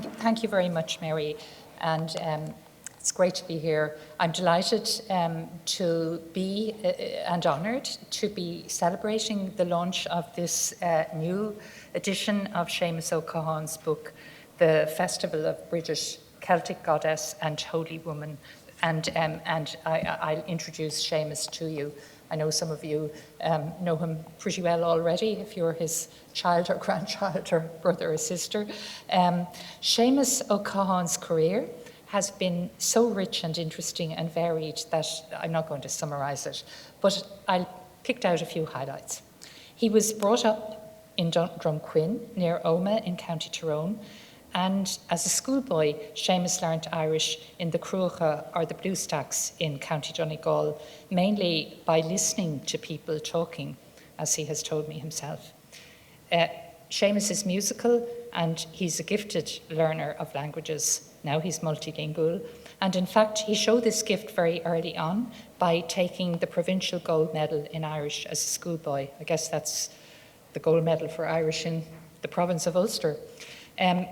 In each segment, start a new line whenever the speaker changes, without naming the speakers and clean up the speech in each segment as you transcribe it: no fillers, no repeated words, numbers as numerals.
thank you very much, Mary. And it's great to be here. I'm delighted to be and honoured to be celebrating the launch of this new edition of Seamus O'Cahan's book, The Festival of British Celtic Goddess and Holy Woman. And I'll introduce Seamus to you. I know some of you know him pretty well already, if you're his child or grandchild or brother or sister. Seamus O'Cahan's career has been so rich and interesting and varied that I'm not going to summarise it, but I picked out a few highlights. He was brought up in Drumquin, near Omagh in County Tyrone, and as a schoolboy, Seamus learnt Irish in the Cruacha or the Bluestacks in County Donegal, mainly by listening to people talking, as he has told me himself. Seamus is musical and he's a gifted learner of languages. Now he's multilingual. And in fact, he showed this gift very early on by taking the provincial gold medal in Irish as a schoolboy. I guess that's the gold medal for Irish in the province of Ulster.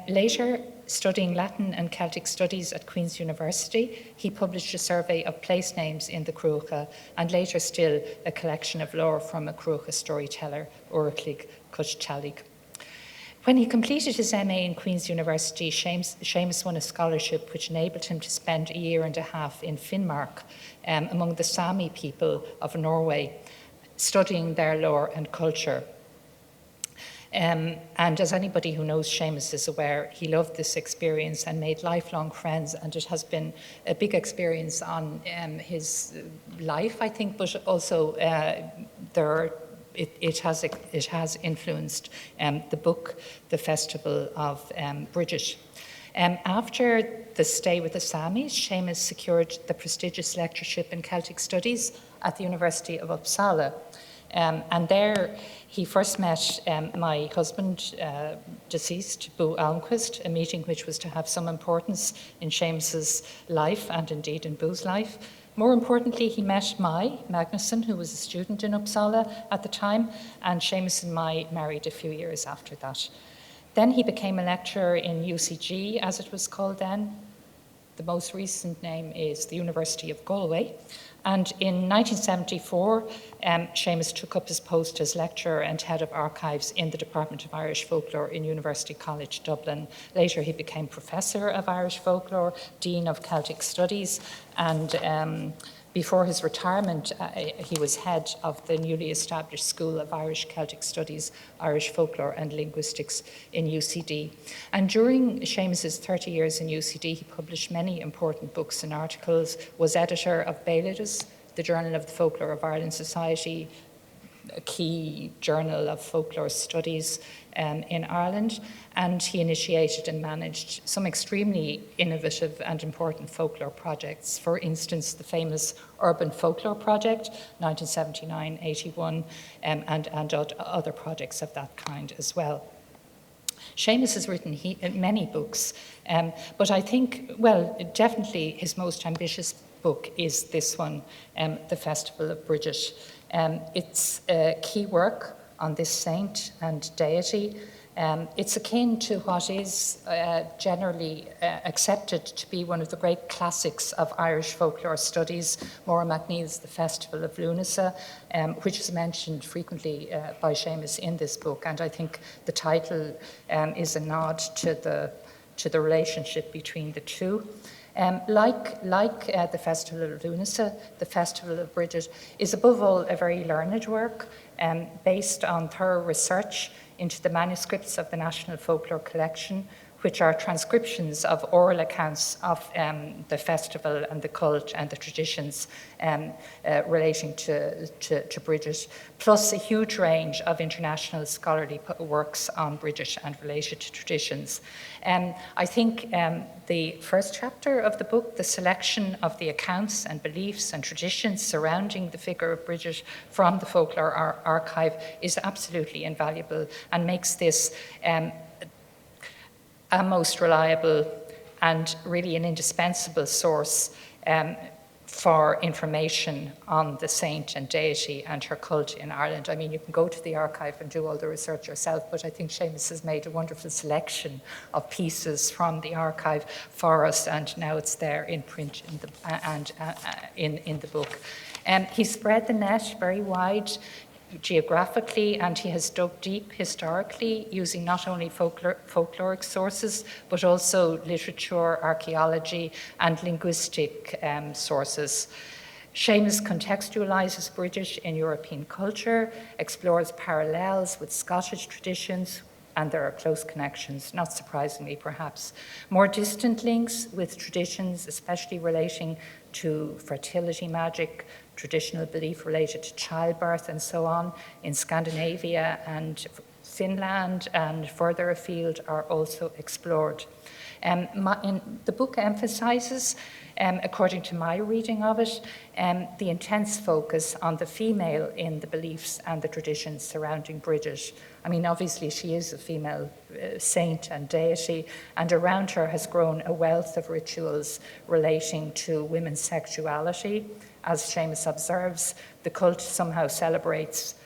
Later, studying Latin and Celtic studies at Queen's University, he published a survey of place names in the Cruacha, and later still a collection of lore from a Cruacha storyteller, Urachlig Cuchtalig. When he completed his MA in Queen's University, Seamus won a scholarship which enabled him to spend a year and a half in Finnmark among the Sami people of Norway, studying their lore and culture. And as anybody who knows Seamus is aware, he loved this experience and made lifelong friends, and it has been a big experience on his life, I think, but also it has influenced the book, The Festival of British. After the stay with the Samis, Seamus secured the prestigious lectureship in Celtic Studies at the University of Uppsala. And there he first met my husband, deceased, Bo Almquist, a meeting which was to have some importance in Seamus's life and indeed in Bo's life. More importantly, he met Mai Magnusson, who was a student in Uppsala at the time, and Seamus and Mai married a few years after that. Then he became a lecturer in UCG, as it was called then. The most recent name is the University of Galway. And in 1974, Seamus took up his post as lecturer and head of archives in the Department of Irish Folklore in University College Dublin. Later, he became Professor of Irish Folklore, Dean of Celtic Studies, and before his retirement, he was head of the newly established School of Irish Celtic Studies, Irish Folklore and Linguistics in UCD. And during Seamus's 30 years in UCD, he published many important books and articles, was editor of Béileadus, the Journal of the Folklore of Ireland Society, a key journal of folklore studies in Ireland, and he initiated and managed some extremely innovative and important folklore projects. For instance, the famous Urban Folklore Project, 1979-81, and other projects of that kind as well. Seamus has written many books, but I think, well, definitely his most ambitious book is this one, The Festival of British. It's a key work on this saint and deity. It's akin to what is generally accepted to be one of the great classics of Irish folklore studies, Maura MacNeill's The Festival of Lunasa, which is mentioned frequently by Seamus in this book. And I think the title is a nod to the relationship between the two. Like the Festival of Lunasa, the Festival of British is above all a very learned work based on thorough research into the manuscripts of the National Folklore Collection, which are transcriptions of oral accounts of the festival and the cult and the traditions relating to British, plus a huge range of international scholarly works on British and related traditions. I think the first chapter of the book, the selection of the accounts and beliefs and traditions surrounding the figure of British from the Folklore Archive, is absolutely invaluable and makes this a most reliable and really an indispensable source for information on the saint and deity and her cult in Ireland. I mean, you can go to the archive and do all the research yourself, but I think Seamus has made a wonderful selection of pieces from the archive for us, and now it's there in print in the book. He spread the net very wide geographically, and he has dug deep historically, using not only folkloric sources, but also literature, archaeology, and linguistic sources. Seamus contextualises British in European culture, explores parallels with Scottish traditions, and there are close connections, not surprisingly perhaps. More distant links with traditions, especially relating to fertility magic, traditional belief related to childbirth and so on in Scandinavia and Finland and further afield are also explored. The book emphasises, according to my reading of it, the intense focus on the female in the beliefs and the traditions surrounding Bridget. I mean, obviously she is a female saint and deity, and around her has grown a wealth of rituals relating to women's sexuality. As Seamus observes, the cult somehow celebrates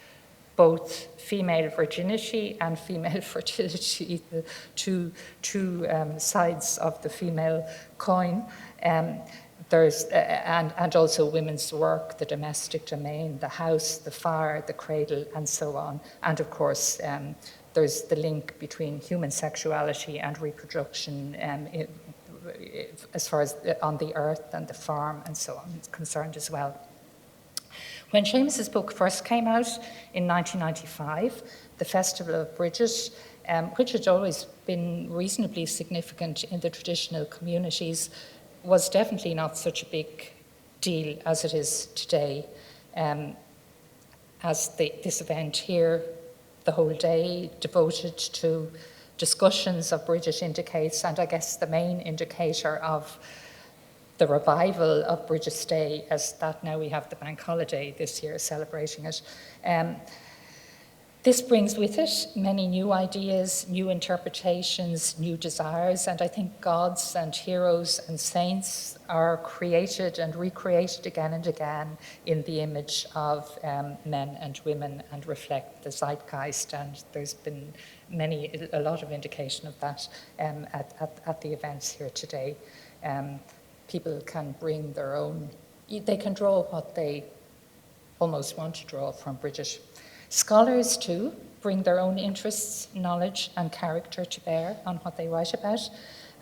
both female virginity and female fertility, the two sides of the female coin. And also women's work, the domestic domain, the house, the fire, the cradle, and so on. And of course, there's the link between human sexuality and reproduction as far as on the earth and the farm and so on is concerned as well. When Seamus's book first came out in 1995, the Festival of Bridget, which had always been reasonably significant in the traditional communities, was definitely not such a big deal as it is today. This event here, the whole day devoted to discussions of Bridget indicates, and I guess the main indicator of the revival of Bridget's Day, as that now we have the bank holiday this year celebrating it. This brings with it many new ideas, new interpretations, new desires, and I think gods and heroes and saints are created and recreated again and again in the image of men and women and reflect the zeitgeist, and there's been a lot of indication of that at the events here today. People can bring their own, they can draw what they almost want to draw from Bridget. Scholars, too, bring their own interests, knowledge, and character to bear on what they write about.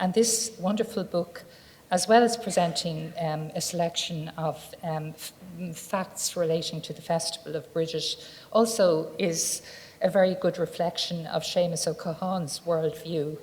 And this wonderful book, as well as presenting a selection of facts relating to the Festival of Bridget, also is a very good reflection of Seamus O'Cahan's worldview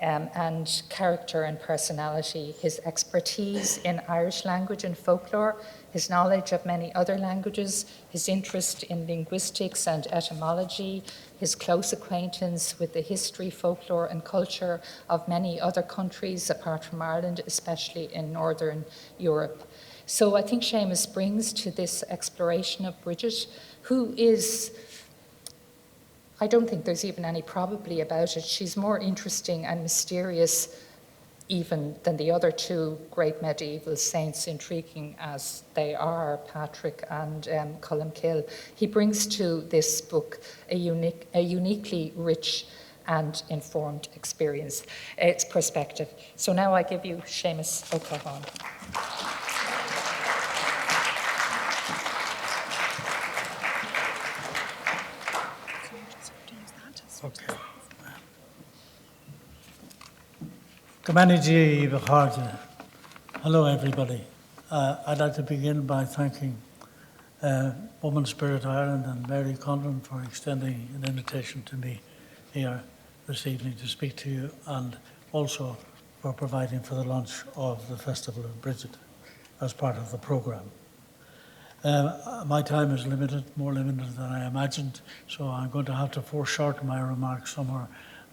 and character and personality, his expertise in Irish language and folklore, his knowledge of many other languages, his interest in linguistics and etymology, his close acquaintance with the history, folklore, and culture of many other countries apart from Ireland, especially in Northern Europe. So I think Seamus brings to this exploration of Bridget, who is, I don't think there's even any probably about it, she's more interesting and mysterious even than the other two great medieval saints, intriguing as they are, Patrick and Columkill. He brings to this book a uniquely rich and informed experience, its perspective. So now I give you Seamus O'Cahan.
Okay. Hello, everybody. I'd like to begin by thanking Women Spirit Ireland and Mary Conlon for extending an invitation to me here this evening to speak to you, and also for providing for the launch of the Festival of Bridget as part of the programme. My time is limited, more limited than I imagined, so I'm going to have to foreshorten my remarks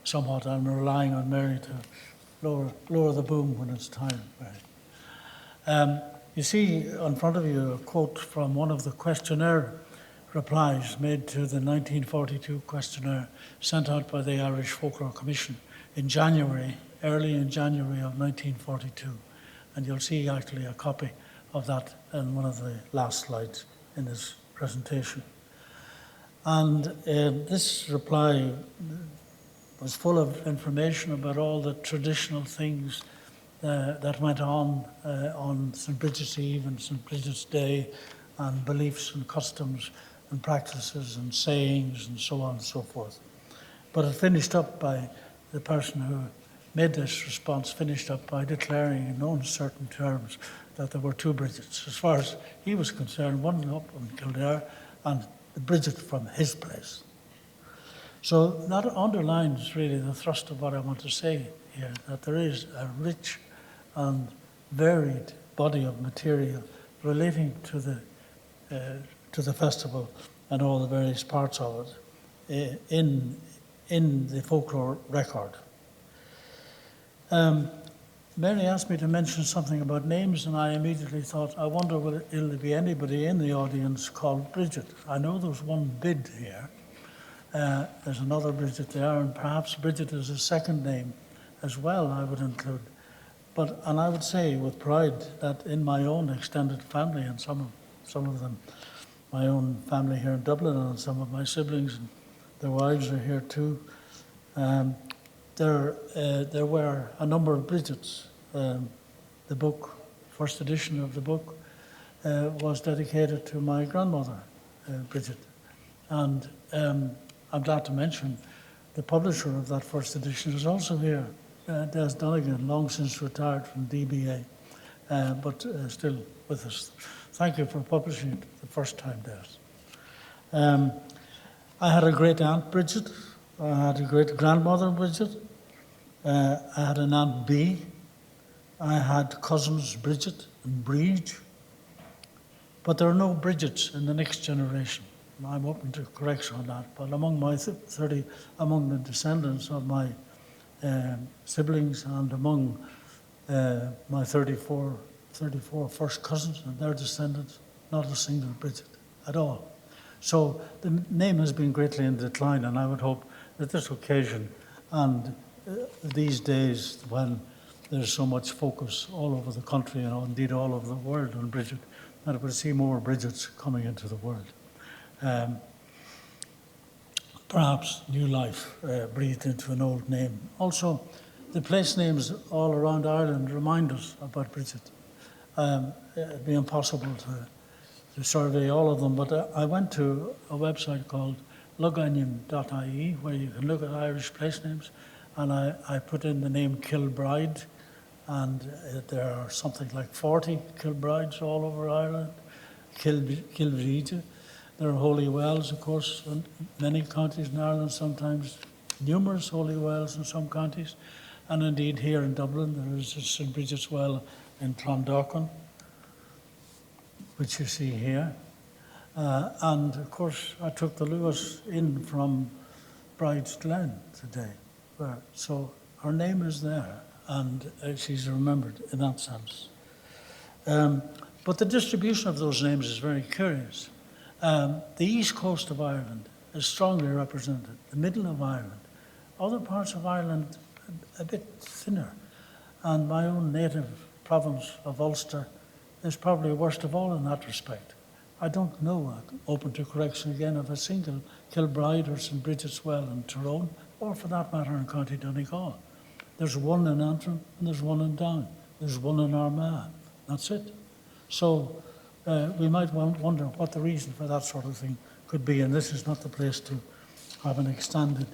somewhat. I'm relying on Mary to lower the boom when it's time. You see in front of you a quote from one of the questionnaire replies made to the 1942 questionnaire sent out by the Irish Folklore Commission in January, early in January of 1942. And you'll see actually a copy of that in one of the last slides in this presentation. And this reply was full of information about all the traditional things that went on St. Bridget's Eve and St. Bridget's Day, and beliefs and customs and practices and sayings and so on and so forth. But it finished up by the person who made this response finished up by declaring in no uncertain terms that there were two Bridgets. As far as he was concerned, one up in Kildare and the Bridget from his place. So that underlines really the thrust of what I want to say here, that there is a rich and varied body of material relating to the festival and all the various parts of it in the folklore record. Mary asked me to mention something about names, and I immediately thought, I wonder will there be anybody in the audience called Bridget. I know there's one Bid here. There's another Bridget there, and perhaps Bridget is a second name as well, I would include. And I would say with pride that in my own extended family, and some of them, my own family here in Dublin, and some of my siblings and their wives are here too, there were a number of Bridgets. The book, first edition of the book, was dedicated to my grandmother, Bridget. And I'm glad to mention the publisher of that first edition is also here, Des Donegan, long since retired from DBA, but still with us. Thank you for publishing it the first time, Des. I had a great aunt, Bridget. I had a great grandmother, Bridget. I had an aunt B. I had cousins Bridget and Breege. But there are no Bridgets in the next generation. I'm open to correction on that. But among the descendants of my siblings and among my 34 first cousins and their descendants, not a single Bridget at all. So the name has been greatly in decline, and I would hope that this occasion and these days when there's so much focus all over the country and indeed all over the world on Bridget, that we'll see more Bridgets coming into the world. Perhaps new life breathed into an old name. Also, the place names all around Ireland remind us about Bridget. It'd be impossible to survey all of them, but I went to a website called luganion.ie where you can look at Irish place names, and I put in the name Kilbride, and there are something like 40 Kilbrides all over Ireland. Kilbride. There are holy wells, of course, in many counties in Ireland, sometimes numerous holy wells in some counties. And indeed here in Dublin there is a St. Bridget's Well in Clondalkin, which you see here. And of course I took the Lewis in from Bride's Glen today. So her name is there, and she's remembered in that sense. But the distribution of those names is very curious. The east coast of Ireland is strongly represented, the middle of Ireland. Other parts of Ireland a bit thinner. And my own native province of Ulster is probably worst of all in that respect. I don't know, open to correction again, of a single Kilbride or St. Bridget's Well in Tyrone, or for that matter in County Donegal. There's one in Antrim and there's one in Down. There's one in Armagh. That's it. So we might wonder what the reason for that sort of thing could be, and this is not the place to have an extended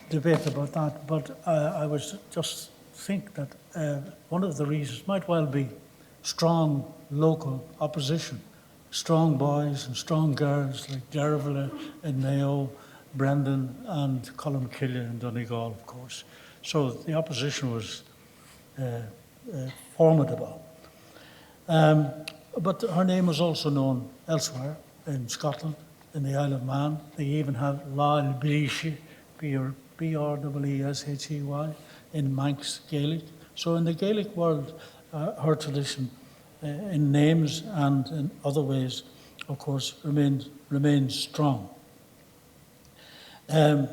debate about that. But I would just think that one of the reasons might well be strong local opposition. Strong boys and strong girls like Derville in Mayo, Brendan and Columcille in Donegal, of course. So the opposition was formidable. But her name was also known elsewhere in Scotland, in the Isle of Man. They even have Lyle Breeshy, B-R-E-E-S-H-E-Y, in Manx Gaelic. So in the Gaelic world, her tradition in names and in other ways, of course, remains strong. The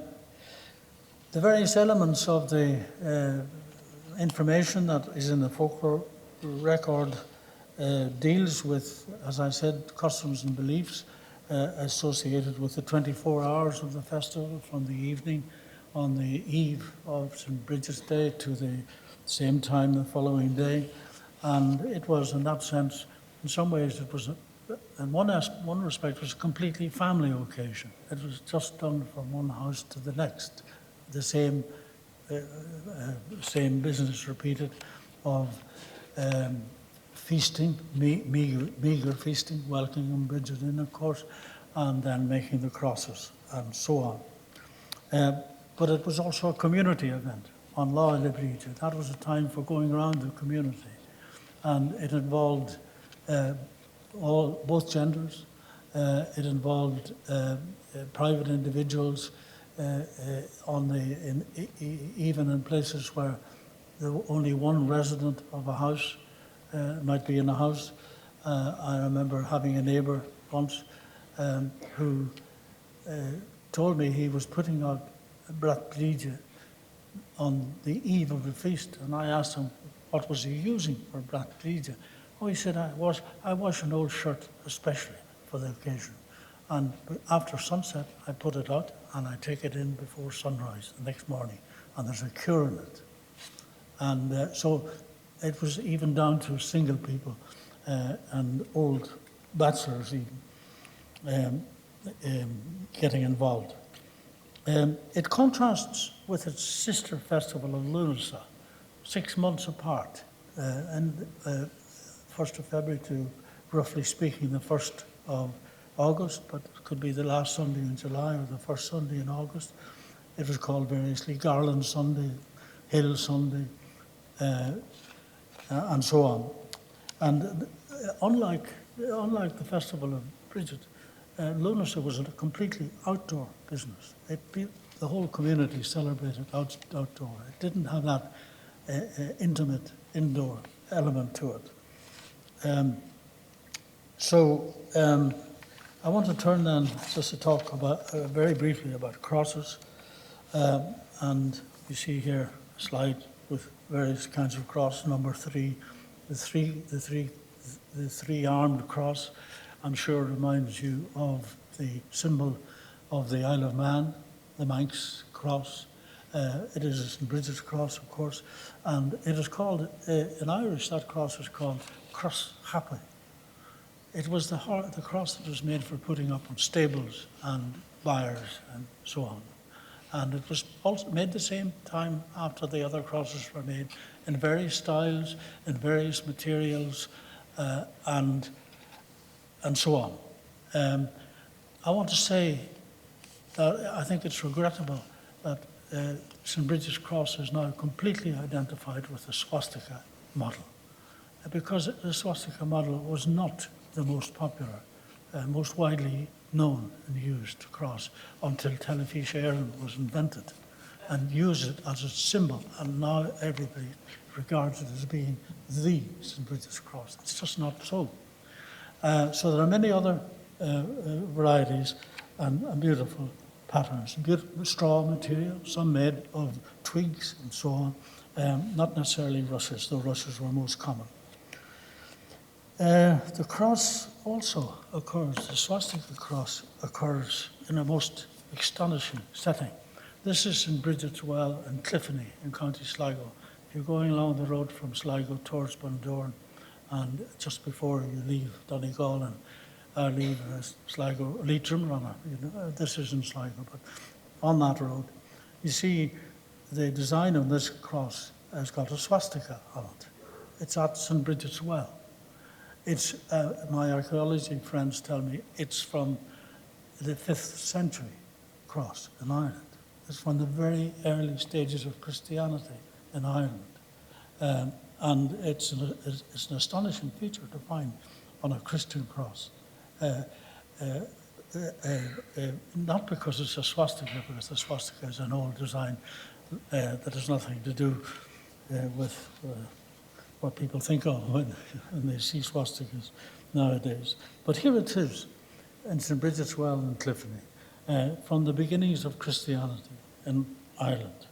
various elements of the information that is in the folklore record deals with, as I said, customs and beliefs associated with the 24 hours of the festival, from the evening on the eve of St. Bridget's Day to the same time the following day. And it was, in that sense, in some ways, it was, in one respect, it was a completely family occasion. It was just done from one house to the next. The same business repeated of feasting, meager feasting, welcoming Bridget in, of course, and then making the crosses and so on. But it was also a community event on Lá Libríde. That was a time for going around the community, and it involved both genders. It involved private individuals, even in places where only one resident of a house might be in a house. I remember having a neighbour once who told me he was putting out Brat Bríde on the eve of the feast, and I asked him what was he using for Brat Bríde. Oh, he said, I wash an old shirt especially for the occasion, and after sunset I put it out and I take it in before sunrise the next morning, and there's a cure in it. And so it was even down to single people and old bachelors even getting involved. It contrasts with its sister festival of Lunasa, 6 months apart, and 1st of February to, roughly speaking, the 1st of August, but it could be the last Sunday in July or the first Sunday in August. It was called variously Garland Sunday, Hill Sunday, and so on. And unlike the Festival of Bridget, Lunasa was a completely outdoor business. The whole community celebrated outdoor. It didn't have that intimate indoor element to it. I want to turn then just to talk about very briefly about crosses. And you see here a slide with various kinds of cross. Number 3, the three-armed cross, I'm sure reminds you of the symbol of the Isle of Man, the Manx cross. It is a St. Bridget's cross, of course, and it is called, in Irish, that cross is called Cross Happy. It was the cross that was made for putting up on stables and byres and so on. And it was also made the same time after the other crosses were made, in various styles, in various materials, and so on. I want to say that I think it's regrettable that St. Bridget's Cross is now completely identified with the swastika model, because the swastika model was not the most popular, most widely known and used cross until Telefís Éireann was invented and used it as a symbol, and now everybody regards it as being the St. Bridget's Cross. It's just not so. So there are many other varieties and beautiful patterns, beautiful straw material, some made of twigs and so on, not necessarily rushes, though rushes were most common. The cross also occurs, the swastika cross occurs in a most astonishing setting. This is St. Bridget's Well in Cliffany in County Sligo. If you're going along the road from Sligo towards Bundoran, and just before you leave Donegal and leave Sligo, Leitrim, this is in Sligo, but on that road, you see the design of this cross has got a swastika on it. It's at St. Bridget's Well. It's, my archaeology friends tell me, it's from the 5th century cross in Ireland. It's from the very early stages of Christianity in Ireland. And it's an astonishing feature to find on a Christian cross. Not because it's a swastika, because the swastika is an old design that has nothing to do with what people think of when they see swastikas nowadays. But here it is in St. Bridget's Well in Cliffany, from the beginnings of Christianity in Ireland.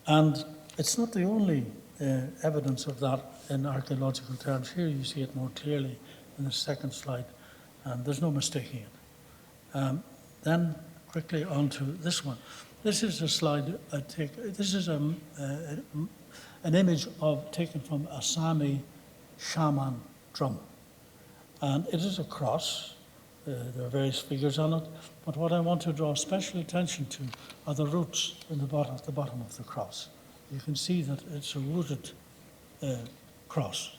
And it's not the only evidence of that in archaeological terms. Here you see it more clearly in the second slide, and there's no mistaking it. Then quickly on to this one. This is a slide I take. This is an image taken from a Sami shaman drum, and it is a cross. There are various figures on it, but what I want to draw special attention to are the roots in the bottom of the cross. You can see that it's a rooted cross.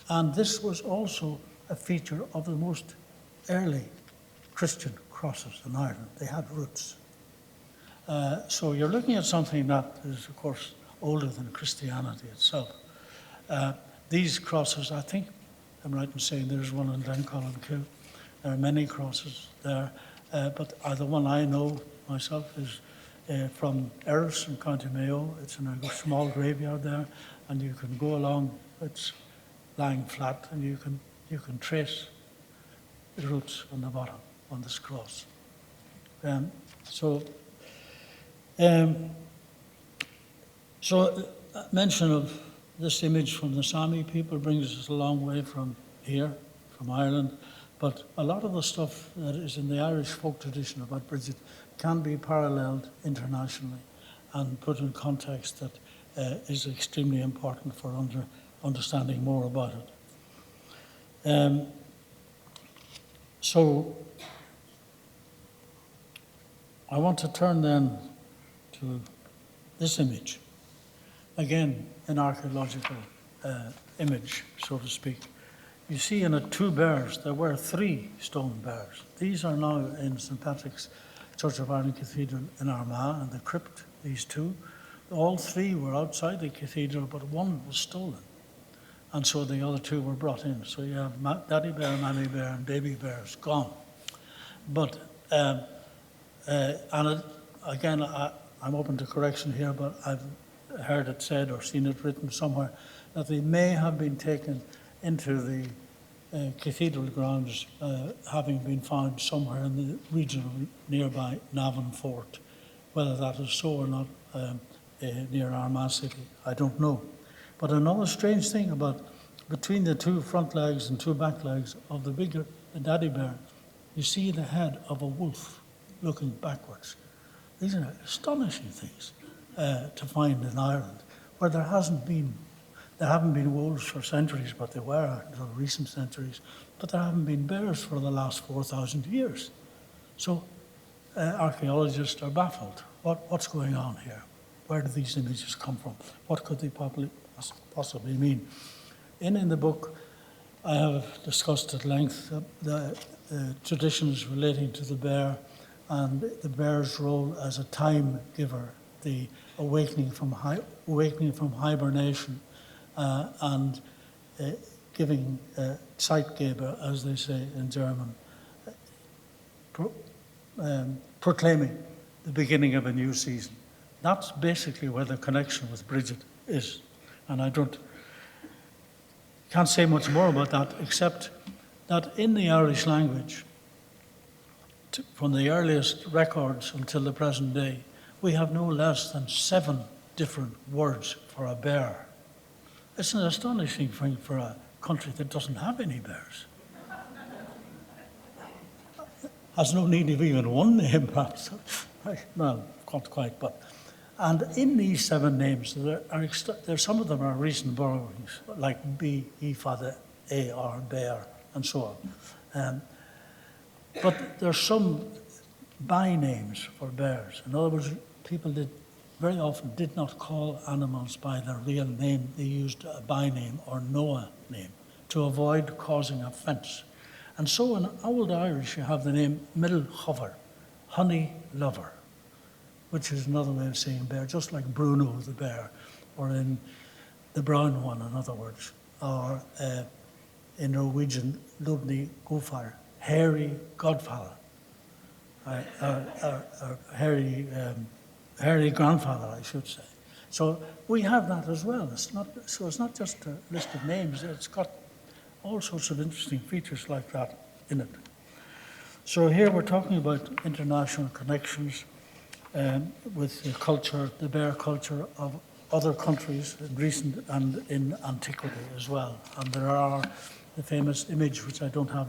And this was also a feature of the most early Christian crosses in Ireland. They had roots. So you're looking at something that is, of course, older than Christianity itself. These crosses, I think, I'm right in saying there's one in Glencolin. There are many crosses there, but the one I know myself is from Erris in County Mayo. It's in a small graveyard there, and you can go along. It's lying flat, and you can trace the roots on the bottom on this cross. So mention of this image from the Sami people brings us a long way from here, from Ireland. But a lot of the stuff that is in the Irish folk tradition about Bridget can be paralleled internationally and put in context that is extremely important for understanding more about it. So I want to turn then to this image, again an archaeological image, so to speak. You see in it two bears. There were 3 stone bears. These are now in St. Patrick's Church of Ireland Cathedral in Armagh, and the crypt, these 2. All 3 were outside the cathedral, but one was stolen. And so the other 2 were brought in. So you have Daddy Bear, Mammy Bear, and Baby Bears gone. But, again, I'm open to correction here, but I've heard it said or seen it written somewhere that they may have been taken into the cathedral grounds, having been found somewhere in the region of nearby Navan Fort. Whether that is so or not near Armagh City, I don't know. But another strange thing about between the 2 front legs and 2 back legs of the bigger Daddy Bear, you see the head of a wolf looking backwards. These are astonishing things to find in Ireland, where there haven't been wolves for centuries, but they were in recent centuries, but there haven't been bears for the last 4,000 years. So archaeologists are baffled. What's going on here? Where do these images come from? What could they possibly mean? In the book, I have discussed at length the traditions relating to the bear and the bear's role as a time giver, the awakening from hibernation, and giving Zeitgeber, as they say in German, proclaiming the beginning of a new season. That's basically where the connection with Bridget is. And I can't say much more about that, except that in the Irish language, from the earliest records until the present day, we have no less than 7 different words for a bear. It's an astonishing thing for a country that doesn't have any bears. Has no need of even one name, perhaps. Well, not quite, but. And in these 7 names, there some of them are recent borrowings, like B, E, Father, A, R, Bear, and so on. But there's some by names for bears. In other words, people very often did not call animals by their real name. They used a by name or Noah name to avoid causing offence. And so in Old Irish, you have the name Middle Hover, honey lover, which is another way of saying bear, just like Bruno the bear, or in the brown one, in other words, or in Norwegian, Ludni Gofar, hairy godfather, hairy grandfather, I should say. So we have that as well. It's not just a list of names. It's got all sorts of interesting features like that in it. So here we're talking about international connections with the culture, the bear culture of other countries in recent and in antiquity as well. And there are the famous image, which I don't have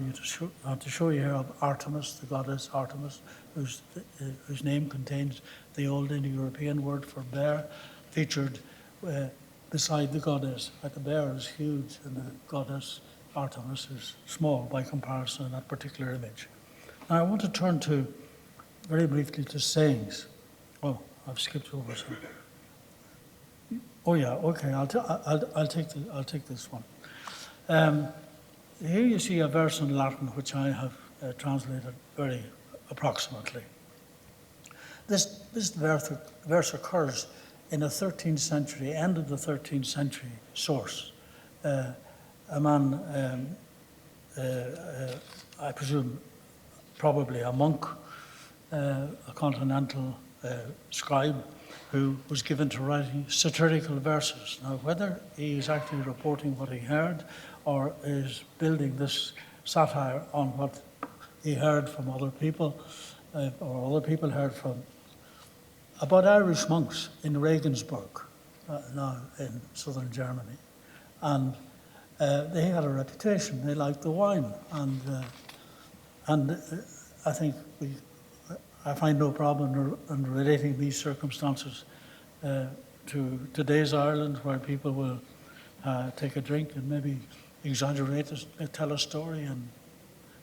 to show you here, of Artemis, the goddess Artemis, whose name contains the old Indo-European word for bear, featured beside the goddess. Like the bear is huge, and the goddess Artemis is small by comparison in that particular image. Now I want to turn very briefly to sayings. Oh, I've skipped over some. Oh yeah, okay. I'll take this one. Here you see a verse in Latin which I have translated very approximately. This verse occurs in a 13th century, end of the 13th century source. A man, I presume, probably a monk, a continental scribe, who was given to writing satirical verses. Now, whether he is actually reporting what he heard or is building this satire on what he heard from other people, or other people heard from, about Irish monks in Regensburg, now in southern Germany. And they had a reputation. They liked the wine. And I think I find no problem in relating these circumstances to today's Ireland, where people will take a drink and maybe exaggerate it, tell a story and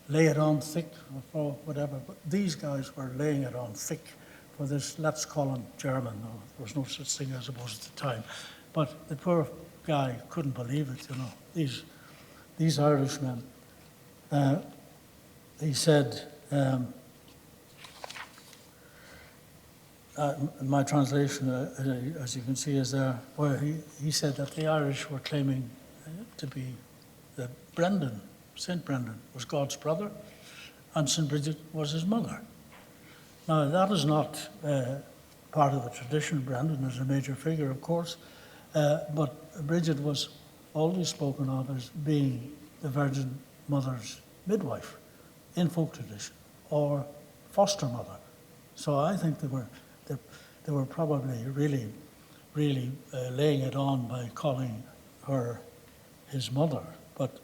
lay it on thick or whatever. But these guys were laying it on thick for this, let's call him German. No, there was no such thing, I suppose, at the time. But the poor guy couldn't believe it, you know, these Irishmen. He said, my translation, as you can see, is there, where he said that the Irish were claiming to be that Brendan, St. Brendan, was God's brother, and St. Bridget was his mother. Now, that is not part of the tradition. Brendan is a major figure, of course, but Bridget was always spoken of as being the Virgin Mother's midwife in folk tradition, or foster mother. So I think they were probably really laying it on by calling her his mother. But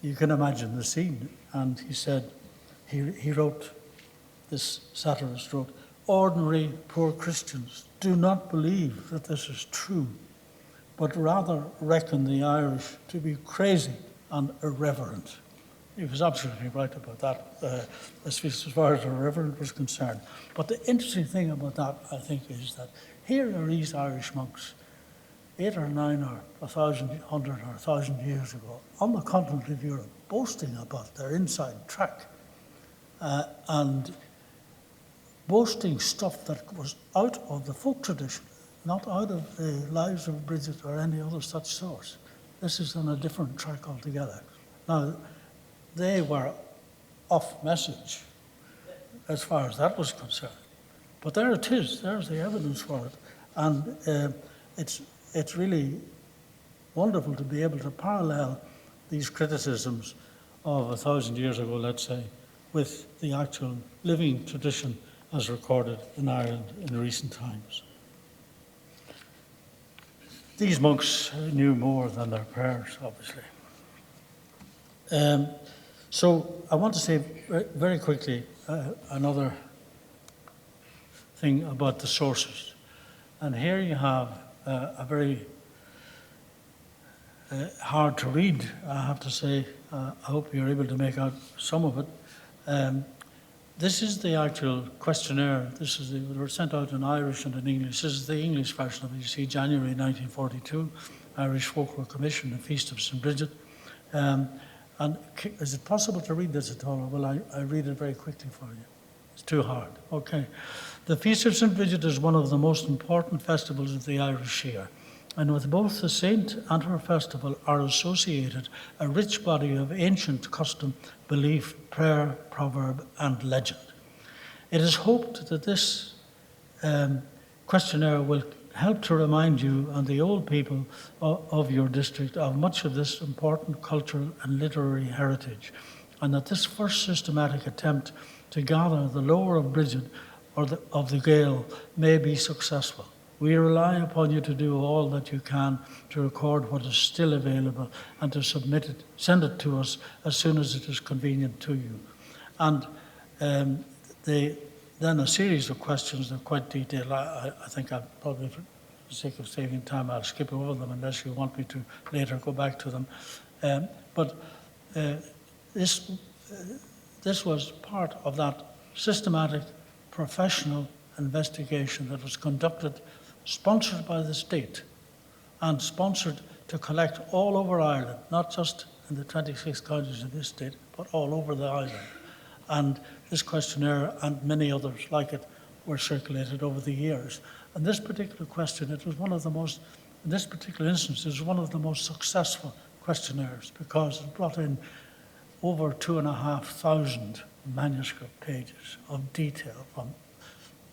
you can imagine the scene. And he said, he wrote, this satirist wrote, "Ordinary poor Christians do not believe that this is true, but rather reckon the Irish to be crazy and irreverent." He was absolutely right about that, as far as irreverent was concerned. But the interesting thing about that, I think, is that here are these Irish monks, 8 or 9 or 1,100 or 1,000 years ago, on the continent of Europe, boasting about their inside track, and boasting stuff that was out of the folk tradition, not out of the lives of Bridget or any other such source. This is on a different track altogether. Now, they were off message as far as that was concerned. But there it is, there's the evidence for it. And it's really wonderful to be able to parallel these criticisms of 1,000 years ago, let's say, with the actual living tradition as recorded in Ireland in recent times. These monks knew more than their prayers, obviously. So I want to say very quickly another thing about the sources. And here you have a very hard to read, I have to say. I hope you're able to make out some of it. This is the actual questionnaire. They were sent out in Irish and in English. This is the English version of it. You see, January 1942, Irish Folklore Commission, the Feast of St. Bridget. And is it possible to read this at all? Well, I read it very quickly for you. It's too hard. Okay. The Feast of St. Bridget is one of the most important festivals of the Irish year. And with both the saint and her festival are associated a rich body of ancient custom, belief, prayer, proverb, and legend. It is hoped that this questionnaire will help to remind you and the old people of your district of much of this important cultural and literary heritage, and that this first systematic attempt to gather the lore of Bridget or of the Gael may be successful. We rely upon you to do all that you can to record what is still available and to send it to us as soon as it is convenient to you. And then a series of questions that are quite detailed. I think I'll probably, for the sake of saving time, I'll skip over them unless you want me to later go back to them. But this was part of that systematic, professional investigation that was conducted, sponsored by the state, and sponsored to collect all over Ireland, not just in the 26 counties of this state, but all over the island. And this questionnaire and many others like it were circulated over the years. And this particular question, it was one of the most, in this particular instance, it was one of the most successful questionnaires because it brought in over 2,500 manuscript pages of detail from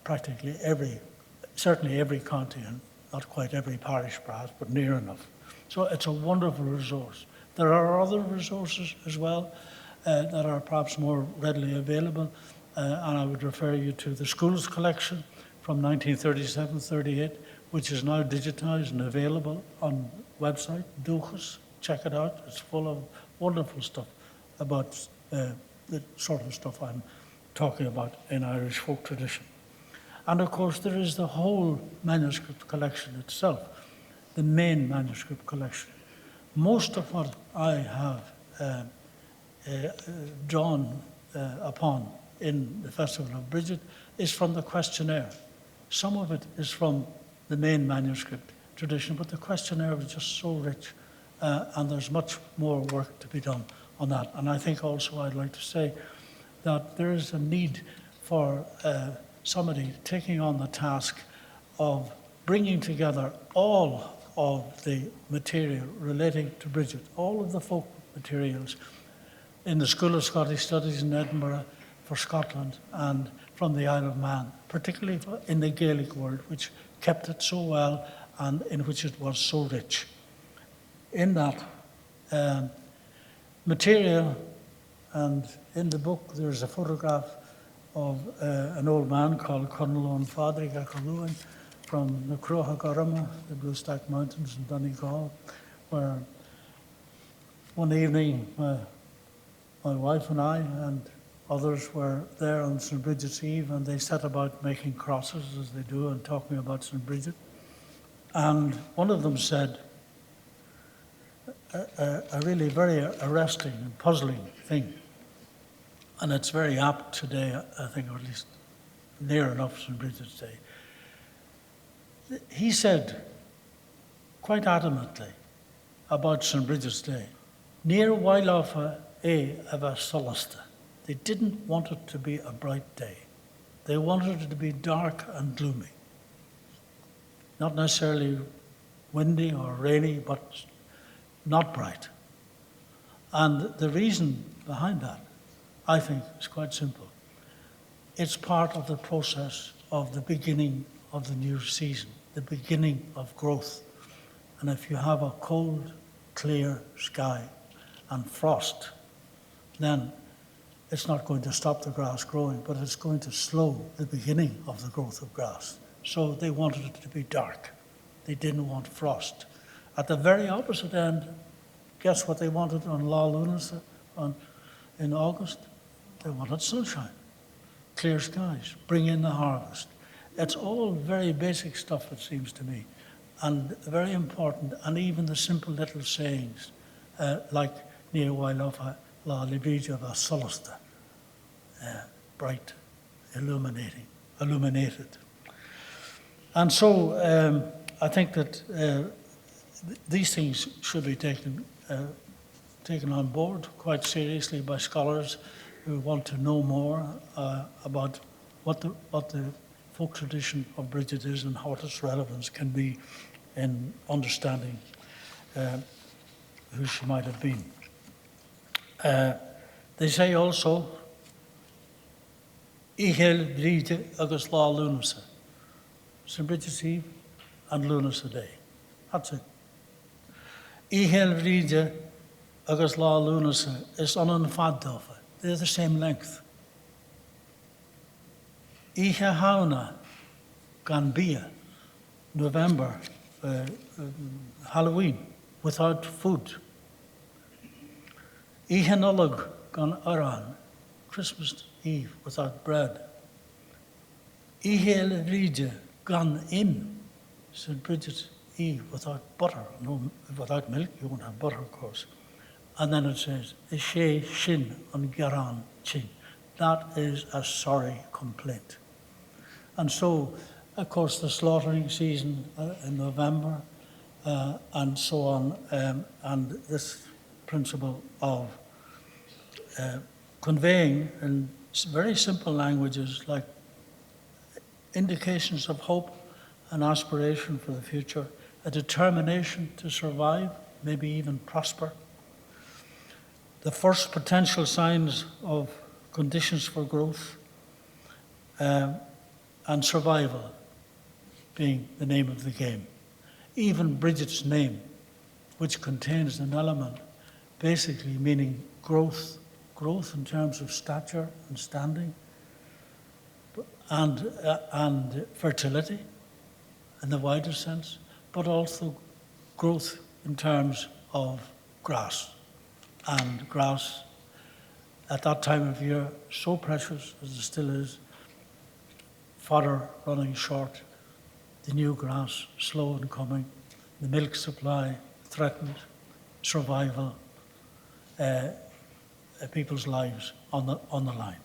practically certainly every county, and not quite every parish perhaps, but near enough. So it's a wonderful resource. There are other resources as well that are perhaps more readily available, and I would refer you to the schools collection from 1937-38, which is now digitized and available on website, Dúchas. Check it out. It's full of wonderful stuff about the sort of stuff I'm talking about in Irish folk tradition. And of course, there is the whole manuscript collection itself, the main manuscript collection. Most of what I have drawn upon in the Festival of Bridget is from the questionnaire. Some of it is from the main manuscript tradition, but the questionnaire was just so rich, and there's much more work to be done on that. And I think also I'd like to say that there is a need for somebody taking on the task of bringing together all of the material relating to Bridget, all of the folk materials in the School of Scottish Studies in Edinburgh for Scotland and from the Isle of Man, particularly in the Gaelic world, which kept it so well and in which it was so rich. In that material, and in the book there's a photograph of an old man called Conlon Fadrig Achaluin from the Croagh Gorama, the Blue Stack Mountains in Donegal, where one evening my wife and I and others were there on St. Bridget's Eve, and they set about making crosses as they do and talking about St. Bridget. And one of them said a really very arresting and puzzling thing. And it's very apt today, I think, or at least near enough St. Bridget's Day. He said quite adamantly about St. Bridget's Day, Níor Wailafa e ava solasta. They didn't want it to be a bright day. They wanted it to be dark and gloomy. Not necessarily windy or rainy, but not bright. And the reason behind that, I think, is quite simple. It's part of the process of the beginning of the new season, the beginning of growth. And if you have a cold, clear sky and frost, then it's not going to stop the grass growing, but it's going to slow the beginning of the growth of grass. So they wanted it to be dark. They didn't want frost. At the very opposite end, guess what they wanted on La Lunasa in August? They wanted sunshine, clear skies, bring in the harvest. It's all very basic stuff, it seems to me, and very important, and even the simple little sayings, like Níor Wailafa La Librija Va Solasta, bright, illuminated. And so I think that these things should be taken on board quite seriously by scholars who want to know more about what the folk tradition of Bridget is and what its relevance can be in understanding who she might have been. They say also, Ihel Bríde agus Lá Lunasa, St. Bridget's Eve and Lunasa Day. That's it. Ihel Bríde agus Lá Lunasa is on an faddofa. They're the same length. Ihe Hauna gan Bia November, Halloween, without food. Ihanulog gan Aran, Christmas Eve without bread. Ihel Ride gan Im, St. Bridget's Eve without butter. No, without milk, you won't have butter, of course. And then it says, Ishe Shin on Garan Chin. That is a sorry complaint. And so, of course, the slaughtering season in November, and so on, and this principle of conveying in very simple languages like indications of hope and aspiration for the future, a determination to survive, maybe even prosper. The first potential signs of conditions for growth and survival being the name of the game. Even Bridget's name, which contains an element basically meaning growth in terms of stature and standing, and fertility in the wider sense, but also growth in terms of grass. And grass, at that time of year, so precious as it still is, fodder running short, the new grass slow in coming, the milk supply threatened, survival, people's lives on the line.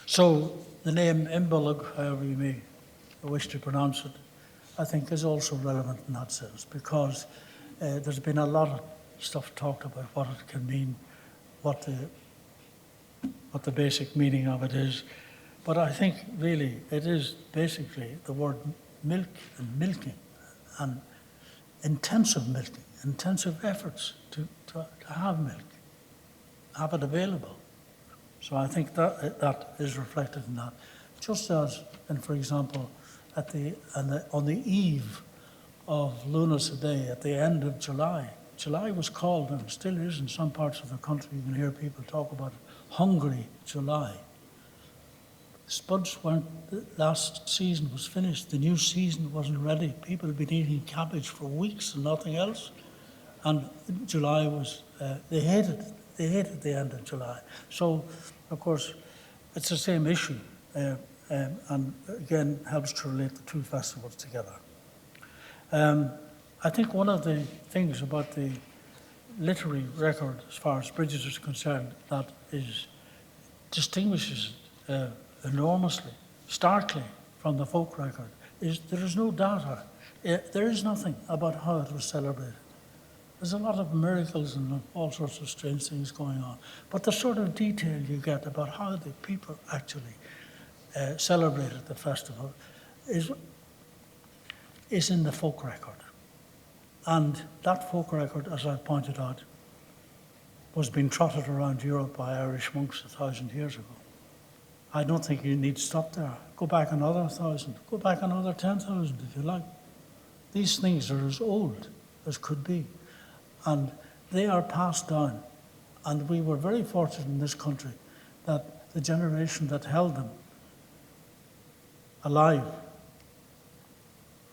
So the name Imbolug, however you may wish to pronounce it, I think is also relevant in that sense, because there's been a lot of stuff talked about what it can mean, what the basic meaning of it is. But I think really it is basically the word milk and milking and intensive milking, intensive efforts to have milk, have it available. So I think that is reflected in that. Just as, and for example, on the eve of Lunas a Day, at the end of July, July was called, and still is in some parts of the country, you can hear people talk about it, Hungry July. Spuds weren't, the last season was finished, the new season wasn't ready. People had been eating cabbage for weeks and nothing else. And July was, they hated the end of July. So, of course, it's the same issue, and again, helps to relate the two festivals together. I think one of the things about the literary record, as far as Bridget is concerned, that distinguishes enormously, starkly from the folk record, is there is no data. There is nothing about how it was celebrated. There's a lot of miracles and all sorts of strange things going on. But the sort of detail you get about how the people actually celebrated the festival is in the folk record. And that folk record, as I pointed out, was being trotted around Europe by Irish monks 1,000 years ago. I don't think you need to stop there. Go back another 1,000, go back another 10,000 if you like. These things are as old as could be. And they are passed down. And we were very fortunate in this country that the generation that held them alive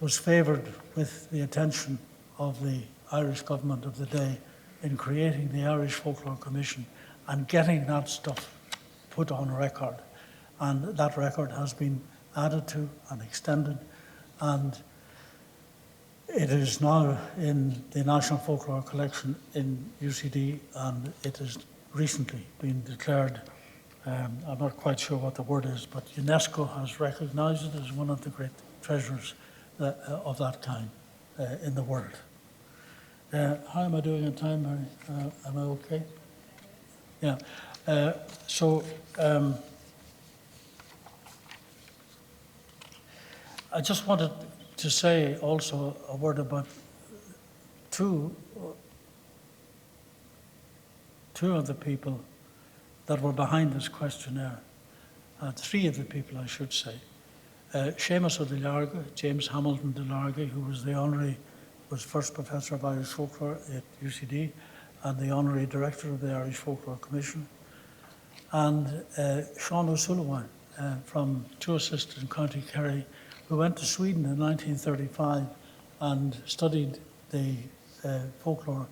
was favoured with the attention of the Irish government of the day in creating the Irish Folklore Commission and getting that stuff put on record. And that record has been added to and extended, and it is now in the National Folklore Collection in UCD, and it has recently been declared, I'm not quite sure what the word is, but UNESCO has recognized it as one of the great treasures of that kind in the world. How am I doing in time, Mary? Am I okay? Yeah. I just wanted to say also a word about two of the people that were behind this questionnaire. Three of the people, I should say. Seamus of de Larga, James Hamilton de Larga, who was first Professor of Irish Folklore at UCD and the Honorary Director of the Irish Folklore Commission. And Sean O'Sullivan from Tuassist in County Kerry, who went to Sweden in 1935 and studied the folklore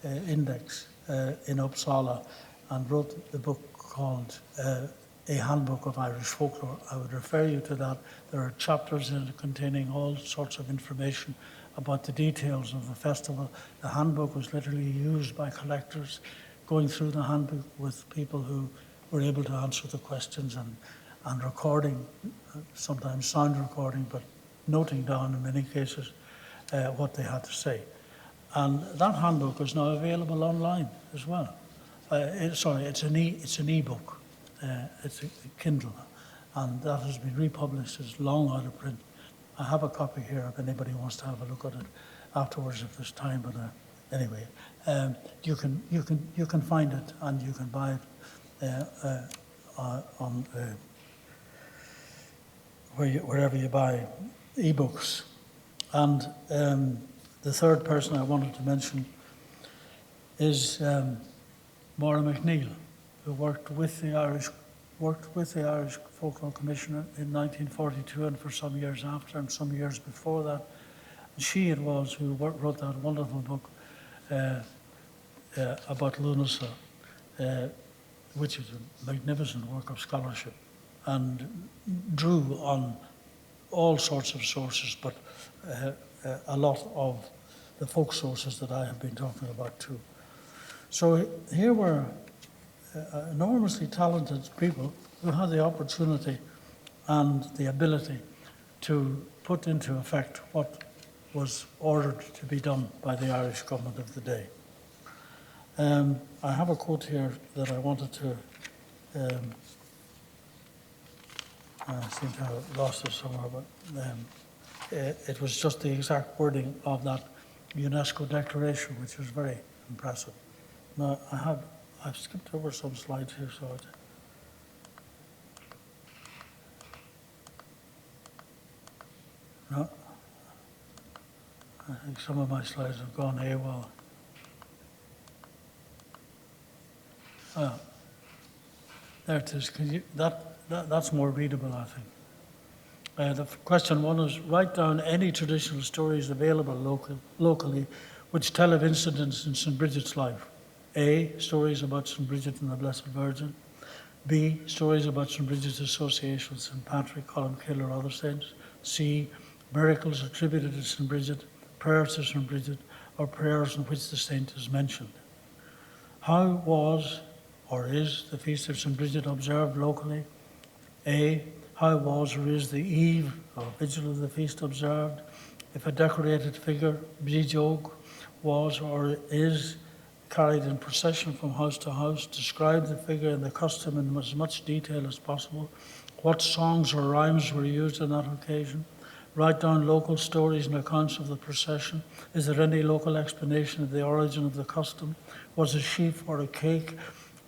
index in Uppsala and wrote the book called A Handbook of Irish Folklore. I would refer you to that. There are chapters in it containing all sorts of information about the details of the festival. The handbook was literally used by collectors, going through the handbook with people who were able to answer the questions and recording, sometimes sound recording, but noting down in many cases what they had to say. And that handbook is now available online as well. It's an e-book. It's a Kindle, and that has been republished. It's long out of print. I have a copy here if anybody wants to have a look at it afterwards if there's time. But anyway, you can find it and you can buy it on wherever you buy e-books. And the third person I wanted to mention is Maura McNeill, who worked with the Irish Folklore Commission in 1942 and for some years after and some years before that. And she it was who wrote that wonderful book about Lunasa, which is a magnificent work of scholarship, and drew on all sorts of sources, but a lot of the folk sources that I have been talking about too. So here were enormously talented people who had the opportunity and the ability to put into effect what was ordered to be done by the Irish government of the day. I have a quote here that I wanted to, I seem to have lost it somewhere, but it was just the exact wording of that UNESCO declaration, which was very impressive. Now, I've skipped over some slides here, so no, I think some of my slides have gone AWOL. There it is. That's more readable, I think. The question one is, write down any traditional stories available locally which tell of incidents in St. Bridget's life. A, stories about St. Bridget and the Blessed Virgin. B, stories about St. Bridget's association with St. Patrick, Columcille or other saints. C, miracles attributed to St. Bridget, prayers to St. Bridget, or prayers in which the saint is mentioned. How was or is the Feast of St. Bridget observed locally? A, how was or is the eve or vigil of the feast observed? If a decorated figure, brídeog, was or is carried in procession from house to house, describe the figure and the custom in as much detail as possible. What songs or rhymes were used on that occasion? Write down local stories and accounts of the procession. Is there any local explanation of the origin of the custom? Was a sheaf or a cake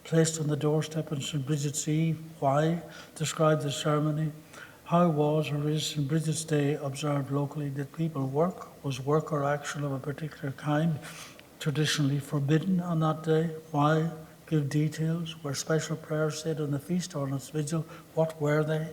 placed on the doorstep on St. Bridget's Eve? Why? Describe the ceremony. How was or is St. Bridget's Day observed locally? Did people work? Was work or action of a particular kind traditionally forbidden on that day? Why? Give details. Were special prayers said on the feast or on its vigil? What were they?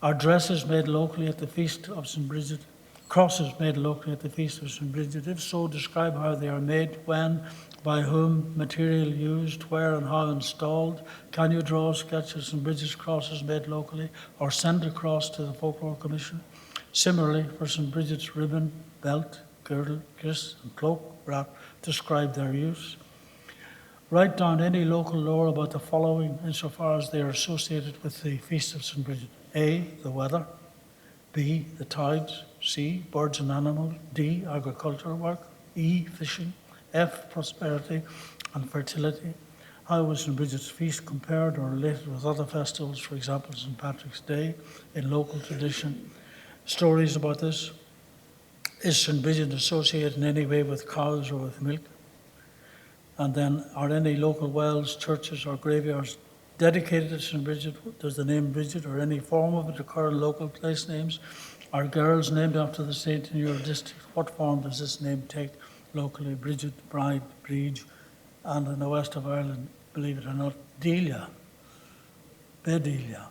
Are dresses made locally at the Feast of St. Bridget? Crosses made locally at the Feast of St. Bridget? If so, describe how they are made, when, by whom, material used, where and how installed. Can you draw a sketch of St. Bridget's crosses made locally or send a cross to the Folklore Commission? Similarly, for St. Bridget's ribbon, belt, girdle, kiss and cloak wrap, describe their use. Write down any local lore about the following insofar as they are associated with the Feast of St. Bridget. A, the weather. B, the tides. C, birds and animals. D, agricultural work. E, fishing. F, prosperity and fertility. How was St. Bridget's feast compared or related with other festivals, for example, St. Patrick's Day, in local tradition? Stories about this. Is St. Bridget associated in any way with cows or with milk? And then, are any local wells, churches or graveyards dedicated to St. Bridget? Does the name Bridget or any form of it occur in local place names? Are girls named after the saint in your district? What form does this name take locally? Bridget, Bride, Breege, and in the west of Ireland, believe it or not, Delia, Bedelia.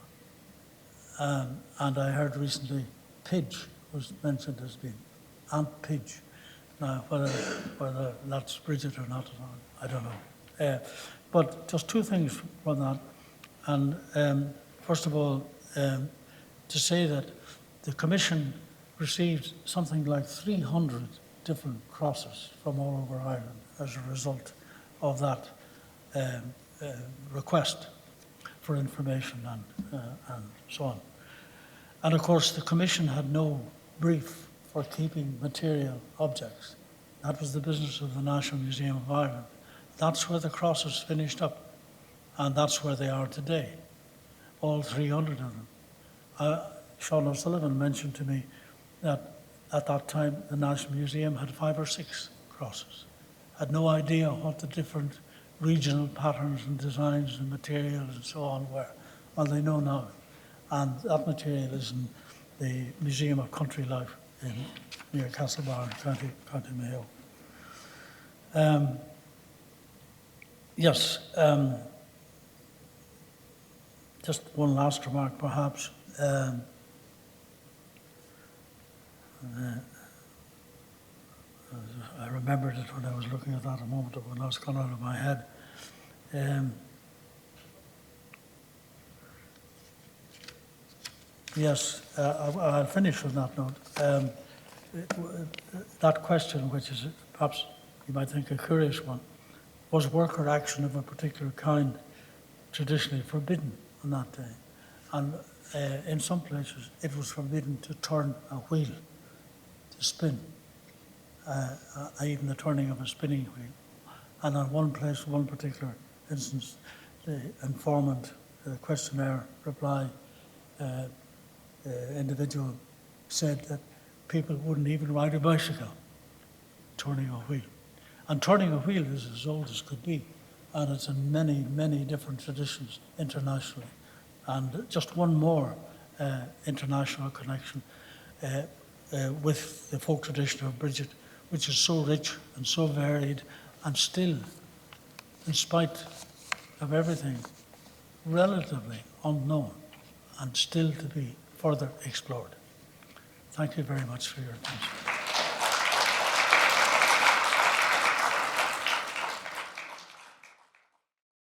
And I heard recently Pidge was mentioned as being Aunt Pidge. Now, whether that's Bridget or not, I don't know. But just two things from that. And first of all, to say that the Commission received something like 300 different crosses from all over Ireland as a result of that request for information and so on. And of course, the Commission had no brief for keeping material objects. That was the business of the National Museum of Ireland. That's where the crosses finished up, and that's where they are today, all 300 of them. Sean O'Sullivan mentioned to me that at that time the National Museum had 5 or 6 crosses. Had no idea what the different regional patterns and designs and materials and so on were. Well, they know now. And that material is in the Museum of Country Life near Castlebar, County Mayo. Yes, just one last remark perhaps. I remembered it when I was looking at that a moment ago, and that's gone out of my head. Yes, I'll finish on that note. That question, which is perhaps you might think a curious one, was work or action of a particular kind traditionally forbidden on that day? And in some places it was forbidden to turn a wheel, to spin, even the turning of a spinning wheel. And on one place, one particular instance, the informant, the questionnaire reply individual said that people wouldn't even ride a bicycle turning a wheel. And turning a wheel is as old as could be, and it's in many, many different traditions internationally. And just one more international connection with the folk tradition of Bridget, which is so rich and so varied, and still, in spite of everything, relatively unknown, and still to be further explored. Thank you very much for your attention.